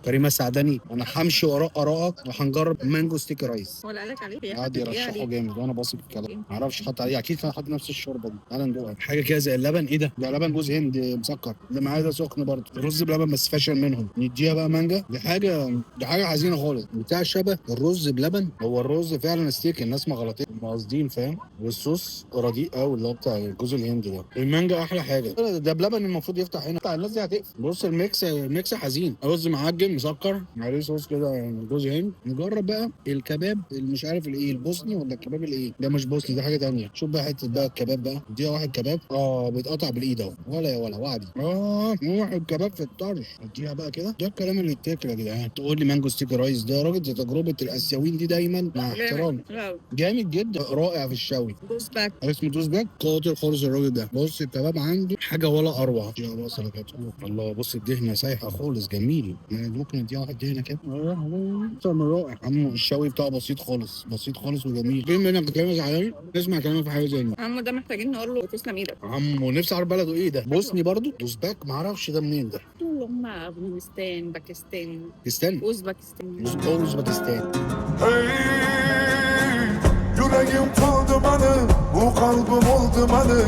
كريمه سعدني، انا همشي وراء ارائك وهنجرب مانجو ستيكي رايس. هو اللي قالك عليه قعد يرشحه جامد وانا باصي بالكلام، معرفش حط عليه، اكيد كان حاطط نفس الشوربه دي. تعالى ندوقها. حاجه كده زي اللبن. ايه ده لبن جوز هند مسكر، اللي معايا ده سخن برضه، رز بلبن بس فاشل منهم. نديها بقى مانجا. دي حاجه حزينه خالص. بتاع شبه الرز بلبن، هو الرز فعلا ستيك، الناس ما غلطين، هم قاصدين فاهم، والصوص رديء قوي اللي هو بتاع جوز الهند ده. المانجا احلى حاجه. ده بلبن المفروض يفتح هنا بتاع الناس دي هتقفل. بص الميكس حزين، رز معجن مسكر عليه صوص كده جوز هند. نجرب بقى الكباب اللي مش عارف الايه، البوسني ولا الكباب الايه ده؟ مش بوسني ده حاجه تانية. شوف بقى حته بقى الكباب بقى دي، واحد كباب بيتقطع بالايد اهو، ولا يا ولا وعدي واحد كباب في الطرش. اديها بقى كده، ده الكلام اللي يتاكل يا جدعان. تقول لي مانجو ستيكي رايس ده يا راجل؟ دي تجربه الاسيويين دي دايما مع احترامي. جامد جدا، رائع في الشوي. دوس باك. اسمه دوس باك، قاتل خالص الراجل ده. بص الكباب عنده حاجه ولا اروع. يا بصل كده، الله بص الدهنه سايحه خالص، جميل. ممكن اديها واحد دهنه كده اكتر من رائع. عمو الشوي بتاعه بسيط خالص، بسيط خالص وجميل. بما انك بتتكلم زعلان نسمع كلامك في حاجه زي دي. عمو ده محتاجين نقول له تسلم ايدك. عمو نفسي اعرف بلده ايه ده. بوسني برضو دوس باك، معرفش ده منين ده. دول هم افغانستان، باكستان، باكستان، اوزبكستان. اوزبكستان. Ey, yüreğim fal dumanı, bu kalbim oldu manı.